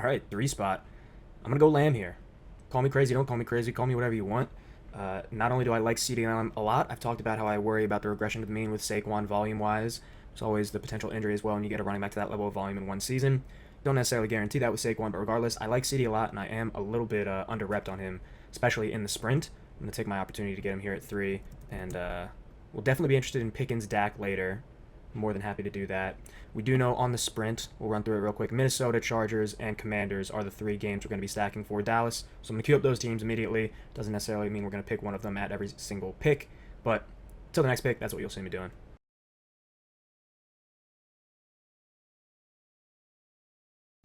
right, three spot. I'm going to go Lamb here. Call me crazy, don't call me crazy, call me whatever you want. Not only do I like CeeDee Lamb a lot, I've talked about how I worry about the regression to the mean with Saquon volume wise. There's always the potential injury as well when you get a running back to that level of volume in one season. Don't necessarily guarantee that with Saquon, but regardless, I like CeeDee a lot, and I am a little bit under repped on him, especially in the sprint. I'm going to take my opportunity to get him here at 3, and we'll definitely be interested in Pickens Dak later. More than happy to do that. We do know on the sprint, we'll run through it real quick. Minnesota, Chargers, and Commanders are the 3 games we're going to be stacking for Dallas. So I'm going to queue up those teams immediately. Doesn't necessarily mean we're going to pick one of them at every single pick, but till the next pick, that's what you'll see me doing.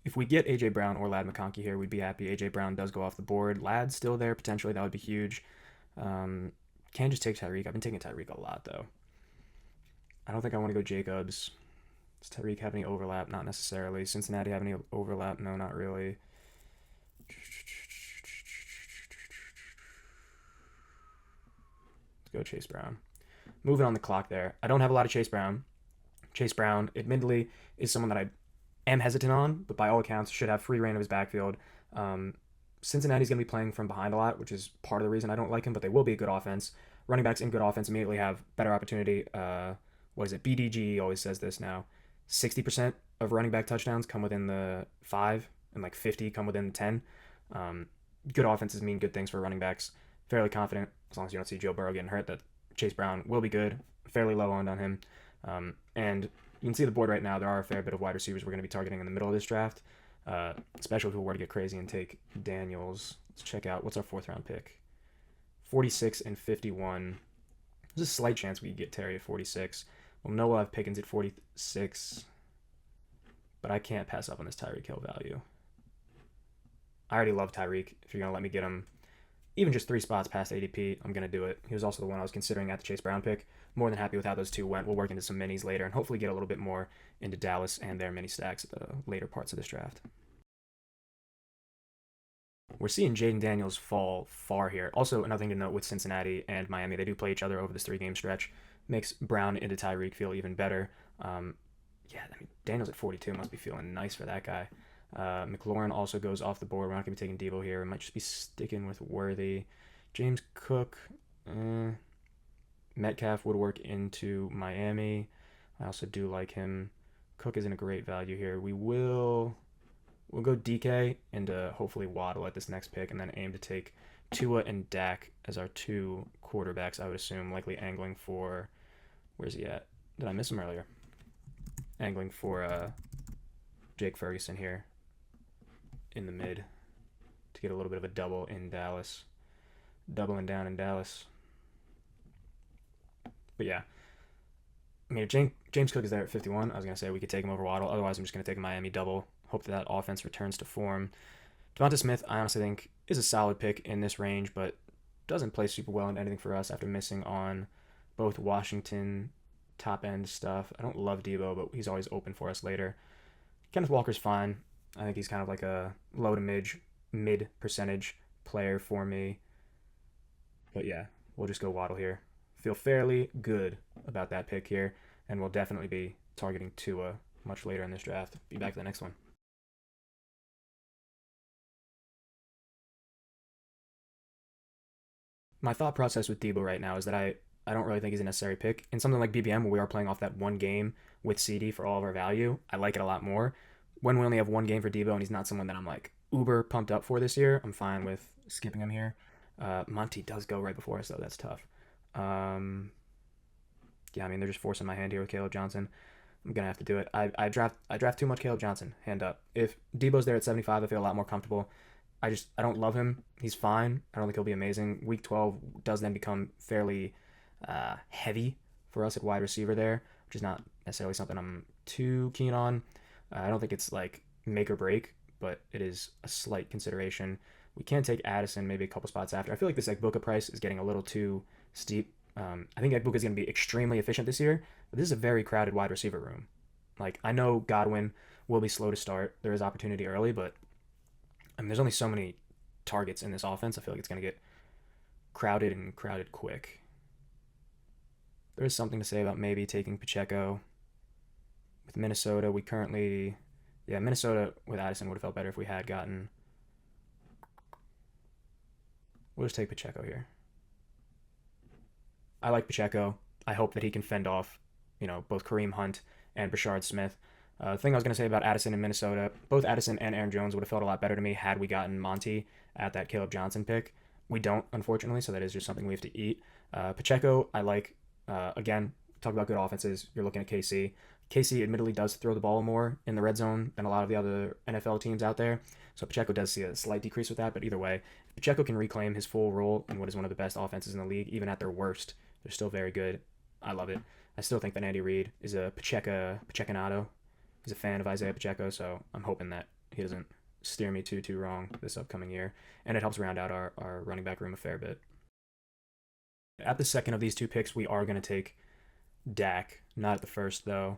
If we get A.J. Brown or Lad McConkey here, we'd be happy. A.J. Brown does go off the board. Lad's still there, potentially. That would be huge. Can just take Tyreek. I've been taking Tyreek a lot, though. I don't think I want to go Jacobs. Does Tyreek have any overlap? Not necessarily. Cincinnati have any overlap? No, not really. Let's go Chase Brown. Moving on the clock there. I don't have a lot of Chase Brown. Chase Brown, admittedly, is someone that I am hesitant on, but by all accounts should have free reign of his backfield. Cincinnati's going to be playing from behind a lot, which is part of the reason I don't like him, but they will be a good offense. Running backs in good offense immediately have better opportunity. What is it? BDG always says this now. 60% of running back touchdowns come within the 5, and like 50 come within the 10. Good offenses mean good things for running backs. Fairly confident, as long as you don't see Joe Burrow getting hurt, that Chase Brown will be good. Fairly low owned on him. And you can see the board right now. There are a fair bit of wide receivers we're going to be targeting in the middle of this draft, especially if we were to get crazy and take Daniels. Let's check out what's our 4th round pick. 46 and 51. There's a slight chance we could get Terry at 46. We'll have Pickens at 46, but I can't pass up on this Tyreek Hill value. I already love Tyreek. If you're going to let me get him even just 3 spots past ADP, I'm going to do it. He was also the one I was considering at the Chase Brown pick. More than happy with how those 2 went. We'll work into some minis later and hopefully get a little bit more into Dallas and their mini stacks at the later parts of this draft. We're seeing Jaden Daniels fall far here. Also, another thing to note with Cincinnati and Miami, they do play each other over this 3-game stretch. Makes Brown into Tyreek feel even better. Daniels at 42 must be feeling nice for that guy. McLaurin also goes off the board. We're not going to be taking Debo here. We might just be sticking with Worthy. James Cook, Metcalf would work into Miami. I also do like him. Cook isn't a great value here. We'll go DK and hopefully Waddle at this next pick, and then aim to take Tua and Dak as our 2 quarterbacks, I would assume, likely angling for... Where's he at? Did I miss him earlier? Angling for Jake Ferguson here in the mid to get a little bit of a double in Dallas. Doubling down in Dallas. But yeah. I mean, if James Cook is there at 51, I was going to say we could take him over Waddle. Otherwise, I'm just going to take a Miami double. Hope that offense returns to form. Devonta Smith, I honestly think, is a solid pick in this range, but doesn't play super well in anything for us after missing on both Washington top-end stuff. I don't love Debo, but he's always open for us later. Kenneth Walker's fine. I think he's kind of like a low to mid percentage player for me. But yeah, we'll just go Waddle here. Feel fairly good about that pick here, and we'll definitely be targeting Tua much later in this draft. Be back to the next one. My thought process with Debo right now is that I don't really think he's a necessary pick. In something like BBM, where we are playing off that one game with CD for all of our value, I like it a lot more. When we only have one game for Debo and he's not someone that I'm like uber pumped up for this year, I'm fine with skipping him here. Monty does go right before us, though. That's tough. Yeah, I mean, they're just forcing my hand here with Caleb Johnson. I'm going to have to do it. I draft too much Caleb Johnson, hand up. If Debo's there at 75, I feel a lot more comfortable. I don't love him. He's fine. I don't think he'll be amazing. Week 12 does then become fairly heavy for us at wide receiver there, which is not necessarily something I'm too keen on. I don't think it's like make or break, but it is a slight consideration. We can take Addison maybe a couple spots after. I feel like this Ekbuka price is getting a little too steep. I think Ekbuka is going to be extremely efficient this year, but this is a very crowded wide receiver room. Like, I know Godwin will be slow to start. There is opportunity early, but I mean, there's only so many targets in this offense. I feel like it's going to get crowded and crowded quick. There is something to say about maybe taking Pacheco. With Minnesota, we currently... Yeah, Minnesota with Addison would have felt better if we had gotten. We'll just take Pacheco here. I like Pacheco. I hope that he can fend off, both Kareem Hunt and Brashard Smith. The thing I was going to say about Addison in Minnesota, both Addison and Aaron Jones would have felt a lot better to me had we gotten Monty at that Caleb Johnson pick. We don't, unfortunately, so that is just something we have to eat. Pacheco, I like. Again, talk about good offenses. You're looking at KC. KC admittedly does throw the ball more in the red zone than a lot of the other NFL teams out there. So Pacheco does see a slight decrease with that, but either way, Pacheco can reclaim his full role in what is one of the best offenses in the league, even at their worst. They're still very good. I love it. I still think that Andy Reid is a Pachecanado. He's a fan of Isaiah Pacheco, so I'm hoping that he doesn't steer me too wrong this upcoming year. And it helps round out our running back room a fair bit. At the second of these two picks, we are going to take Dak. Not at the first, though.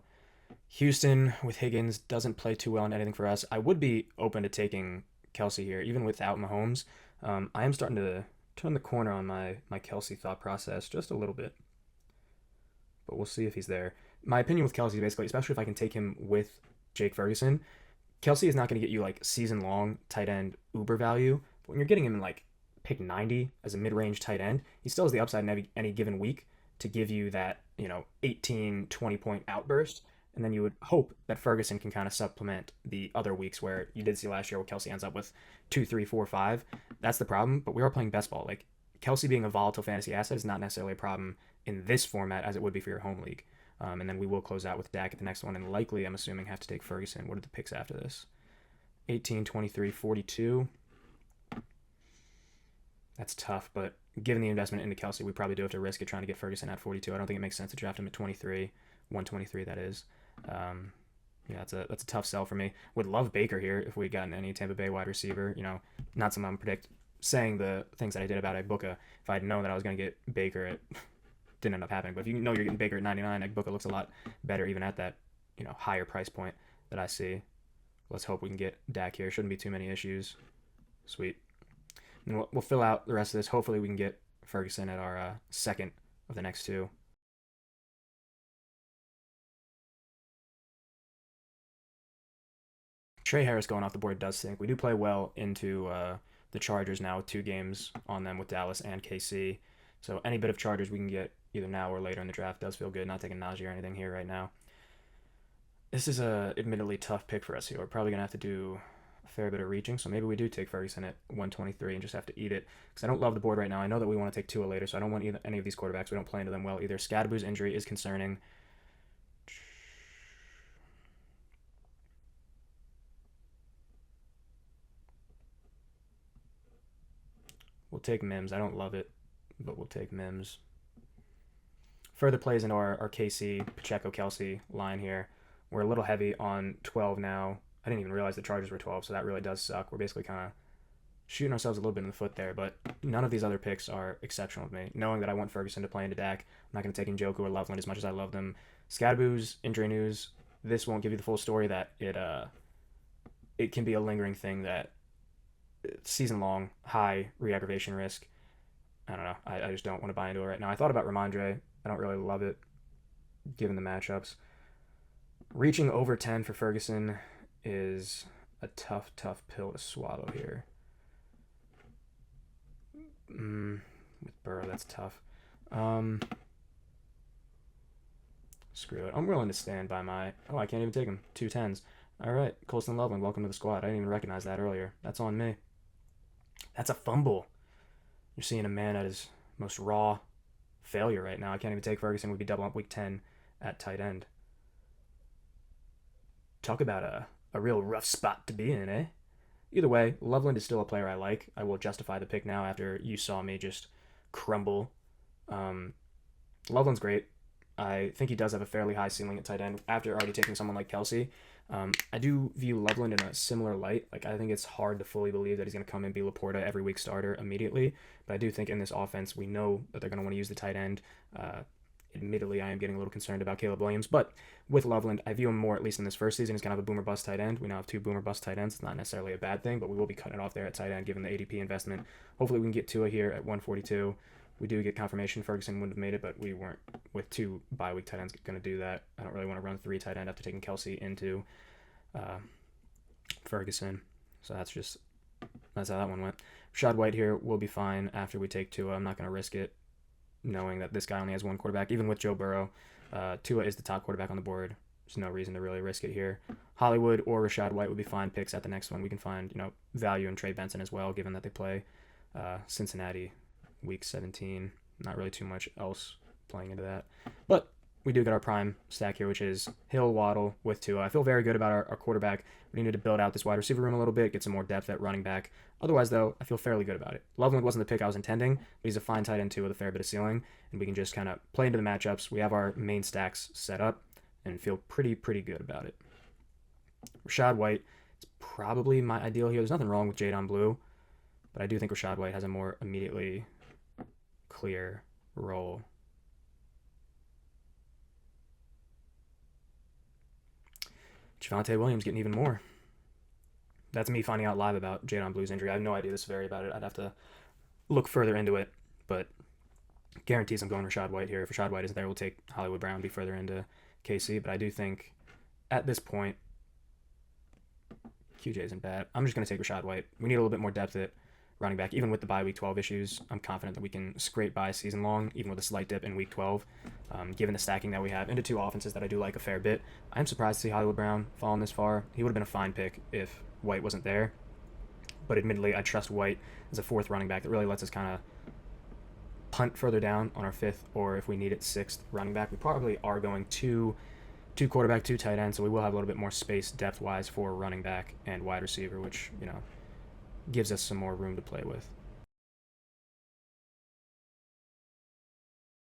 Houston with Higgins doesn't play too well in anything for us. I would be open to taking Kelsey here, even without Mahomes. I am starting to turn the corner on my Kelsey thought process just a little bit. But we'll see if he's there. My opinion with Kelsey, basically, especially if I can take him with Jake Ferguson, Kelsey is not going to get you like season long tight end uber value. But when you're getting him in like pick 90 as a mid range tight end, he still has the upside in any given week to give you that 18, 20 point outburst. And then you would hope that Ferguson can kind of supplement the other weeks where you did see last year where Kelsey ends up with 2, 3, 4, 5. That's the problem. But we are playing best ball. Like Kelsey being a volatile fantasy asset is not necessarily a problem in this format as it would be for your home league. And then we will close out with Dak at the next one, and likely, I'm assuming, have to take Ferguson. What are the picks after this? 18, 23, 42. That's tough, but given the investment into Kelsey, we probably do have to risk it trying to get Ferguson at 42. I don't think it makes sense to draft him at 23, 123, that is. Yeah, that's a tough sell for me. Would love Baker here if we'd gotten any Tampa Bay wide receiver. Not something I'm predict saying the things that I did about Ibuka. If I'd known that I was going to get Baker, it didn't end up happening. But if you know you're getting Baker at 99, Ibuka looks a lot better even at that higher price point that I see. Let's hope we can get Dak here. Shouldn't be too many issues. Sweet. And we'll fill out the rest of this. Hopefully we can get Ferguson at our second of the next two. Trey Harris going off the board does stink. We do play well into the Chargers now with 2 games on them with Dallas and KC. So any bit of Chargers we can get either now or later in the draft does feel good. Not taking Najee or anything here right now. This is a admittedly tough pick for us here. We're probably going to have to do a fair bit of reaching. So maybe we do take Ferguson at 123 and just have to eat it. Because I don't love the board right now. I know that we want to take Tua later, so I don't want any of these quarterbacks. We don't play into them well either. Scadaboo's injury is concerning. We'll take Mims. I don't love it, but we'll take Mims. Further plays into our KC, Pacheco, Kelsey line here. We're a little heavy on 12 now. I didn't even realize the Chargers were 12, so that really does suck. We're basically kind of shooting ourselves a little bit in the foot there, but none of these other picks are exceptional with me. Knowing that I want Ferguson to play into Dak, I'm not going to take Njoku or Loveland as much as I love them. Scadaboo's injury news, this won't give you the full story that it can be a lingering thing that season long, high re-aggravation risk. I don't know. I just don't want to buy into it right now. I thought about Ramondre. I don't really love it given the matchups. Reaching over 10 for Ferguson is a tough pill to swallow here. With Burrow, that's tough. Screw it. I'm willing to stand by my... Oh, I can't even take him. 2 10s. All right, Colston Loveland, welcome to the squad. I didn't even recognize that earlier. That's on me. That's a fumble. You're seeing a man at his most raw failure right now. I can't even take Ferguson. We'd be double up week 10 at tight end. Talk about a real rough spot to be in, eh? Either way, Loveland is still a player I like. I will justify the pick now after you saw me just crumble. Loveland's great. I think he does have a fairly high ceiling at tight end after already taking someone like Kelsey. I do view Loveland in a similar light. Like, I think it's hard to fully believe that he's going to come and be Laporta every week starter immediately. But I do think in this offense, we know that they're going to want to use the tight end. Admittedly, I am getting a little concerned about Caleb Williams. But with Loveland, I view him more, at least in this first season, as kind of a boomer bust tight end. We now have 2 boomer bust tight ends. It's not necessarily a bad thing, but we will be cutting it off there at tight end given the ADP investment. Hopefully we can get Tua here at 142. We do get confirmation Ferguson wouldn't have made it, but we weren't, with 2 bye week tight ends, going to do that. I don't really want to run 3 tight end after taking Kelsey into Ferguson. So that's how that one went. Rashad White here will be fine after we take Tua. I'm not going to risk it, knowing that this guy only has one quarterback. Even with Joe Burrow, Tua is the top quarterback on the board. There's no reason to really risk it here. Hollywood or Rashad White would be fine picks at the next one. We can find value in Trey Benson as well, given that they play Cincinnati week 17. Not really too much else playing into that, but we do get our prime stack here, which is Hill, Waddle with Tua. I feel very good about our quarterback. We need to build out this wide receiver room a little bit, get some more depth at running back. Otherwise, though, I feel fairly good about it. Loveland wasn't the pick I was intending, but he's a fine tight end too with a fair bit of ceiling, and we can just kind of play into the matchups. We have our main stacks set up and feel pretty good about it. Rashad White is probably my ideal here. There's nothing wrong with Jadon Blue, but I do think Rashad White has a more immediately clear role. Javonte Williams getting even more. That's me finding out live about Jadon Blue's injury. I have no idea the severity about it. I'd have to look further into it, but guarantees I'm going Rashad White here. If Rashad White isn't there, we'll take Hollywood Brown, be further into KC, but I do think at this point, QJ isn't bad. I'm just going to take Rashad White. We need a little bit more depth at running back. Even with the bye week 12 issues, I'm confident that we can scrape by season long, even with a slight dip in week 12, given the stacking that we have into two offenses that I do like a fair bit. I'm surprised to see Hollywood Brown falling this far. He would have been a fine pick if White wasn't there, but admittedly, I trust White as a fourth running back that really lets us kind of punt further down on our fifth, or if we need it, sixth running back. We probably are going two quarterback, two tight end, so we will have a little bit more space depth-wise for running back and wide receiver, which, gives us some more room to play with.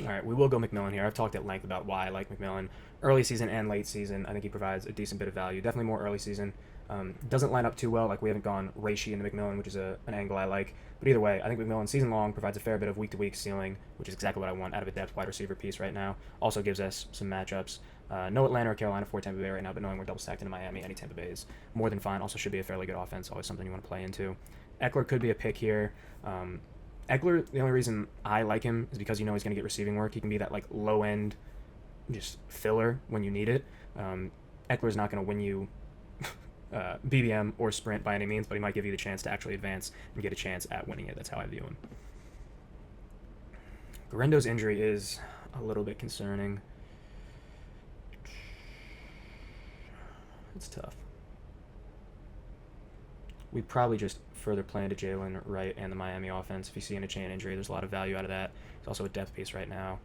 All right, we will go McMillan here. I've talked at length about why I like McMillan. Early season and late season, I think he provides a decent bit of value. Definitely more early season. Doesn't line up too well. Like, we haven't gone Reishi into McMillan, which is an angle I like. But either way, I think McMillan season long provides a fair bit of week-to-week ceiling, which is exactly what I want out of a depth wide receiver piece right now. Also gives us some matchups. No Atlanta or Carolina for Tampa Bay right now, but knowing we're double stacked into Miami, any Tampa Bay is more than fine. Also should be a fairly good offense, always something you want to play into. Eckler could be a pick here. Eckler, the only reason I like him is because he's going to get receiving work. He can be that low-end just filler when you need it. Eckler's not going to win you BBM or sprint by any means, but he might give you the chance to actually advance and get a chance at winning it. That's how I view him. Garendo's injury is a little bit concerning. It's tough. We probably just further play into Jalen Wright and the Miami offense. If you see a chain injury, there's a lot of value out of that. It's also a depth piece right now.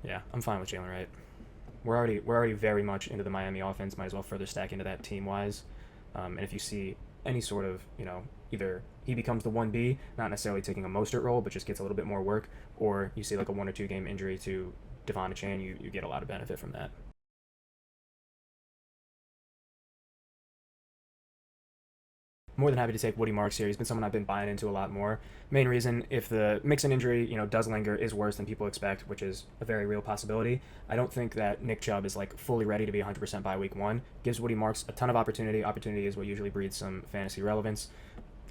Yeah, I'm fine with Jalen Wright. We're already very much into the Miami offense. Might as well further stack into that team-wise. And if you see any sort of, either he becomes the 1B, not necessarily taking a Mostert role, but just gets a little bit more work, or you see a 1 or 2 game injury to Devon Achane, you get a lot of benefit from that. More than happy to take Woody Marks here. He's been someone I've been buying into a lot more. Main reason, if the Mixon injury, does linger, is worse than people expect, which is a very real possibility. I don't think that Nick Chubb is fully ready to be 100% by week 1. Gives Woody Marks a ton of opportunity. Opportunity is what usually breeds some fantasy relevance.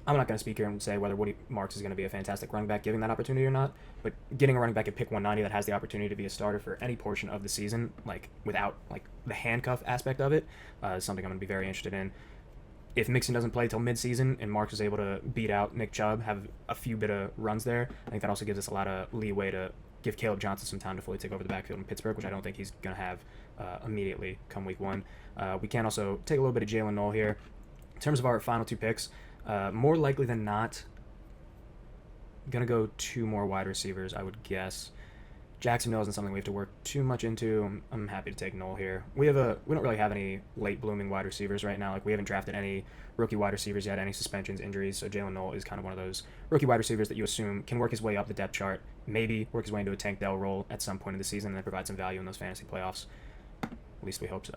I'm not going to speak here and say whether Woody Marks is going to be a fantastic running back giving that opportunity or not, but getting a running back at pick 190 that has the opportunity to be a starter for any portion of the season, without the handcuff aspect of it, is something I'm going to be very interested in. If Mixon doesn't play till midseason and Marks is able to beat out Nick Chubb, have a few bit of runs there, I think that also gives us a lot of leeway to give Caleb Johnson some time to fully take over the backfield in Pittsburgh, which I don't think he's going to have immediately come week 1. We can also take a little bit of Jalen Noel here. In terms of our final 2 picks, more likely than not, going to go 2 more wide receivers, I would guess. Jacksonville isn't something we have to work too much into. I'm happy to take Noel here. We don't really have any late blooming wide receivers right now. We haven't drafted any rookie wide receivers yet, any suspensions, injuries. So Jalen Noel is kind of one of those rookie wide receivers that you assume can work his way up the depth chart, maybe work his way into a Tank Dell role at some point in the season, and then provide some value in those fantasy playoffs. At least we hope so.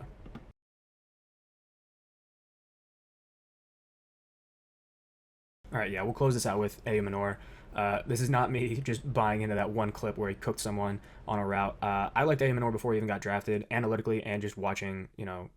All right, yeah, we'll close this out with Eddie Minor. This is not me just buying into that one clip where he cooked someone on a route. I liked Eddie Minor before he even got drafted, analytically and just watching,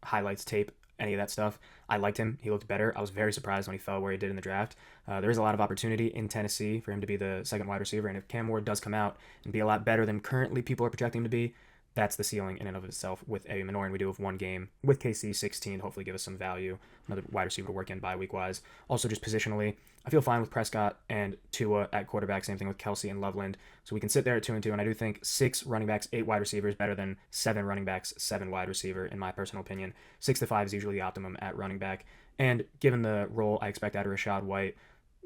highlights, tape, any of that stuff. I liked him. He looked better. I was very surprised when he fell where he did in the draft. There is a lot of opportunity in Tennessee for him to be the second wide receiver, and if Cam Ward does come out and be a lot better than currently people are projecting him to be, that's the ceiling in and of itself with a Minoran we do have one game with KC 16, hopefully give us some value, another wide receiver to work in bye week wise. Also, just positionally, I feel fine with Prescott and Tua at quarterback, same thing with Kelsey and Loveland. So we can sit there at 2-2, and I do think 6 running backs, 8 wide receivers better than 7 running backs, 7 wide receiver, in my personal opinion. 6 to 5 is usually the optimum at running back. And given the role I expect out of Rashad White,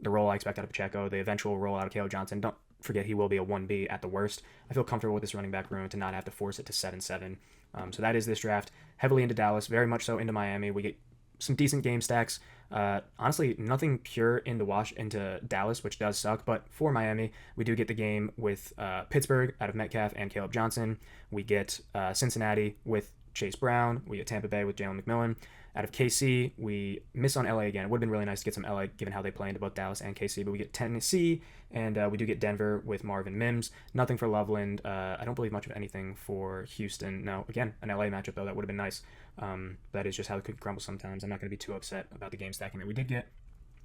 the role I expect out of Pacheco, the eventual role out of Caleb Johnson, don't forget he will be a 1B at the worst. I feel comfortable with this running back room to not have to force it to 7-7. So that is this draft. Heavily into Dallas, very much so into Miami. We get some decent game stacks. Honestly, nothing pure into Dallas, which does suck. But for Miami, we do get the game with Pittsburgh out of Metcalf and Caleb Johnson. We get Cincinnati with Chase Brown. We get Tampa Bay with Jalen McMillan. Out of KC, we miss on LA again. It would have been really nice to get some LA, given how they play into both Dallas and KC. But we get Tennessee, and we do get Denver with Marvin Mims. Nothing for Loveland. I don't believe much of anything for Houston. No, again, an LA matchup, though. That would have been nice. That is just how it could crumble sometimes. I'm not going to be too upset about the game stacking that we did get.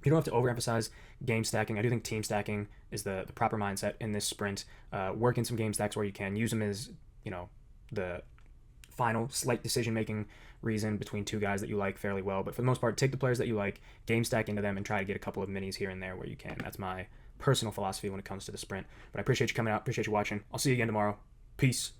You don't have to overemphasize game stacking. I do think team stacking is the proper mindset in this sprint. Work in some game stacks where you can. Use them as, the final slight decision-making reason between two guys that you like fairly well. But for the most part, take the players that you like, game stack into them, and try to get a couple of minis here and there where you can. That's my personal philosophy when it comes to the sprint. But I appreciate you coming out. Appreciate you watching. I'll see you again tomorrow. Peace.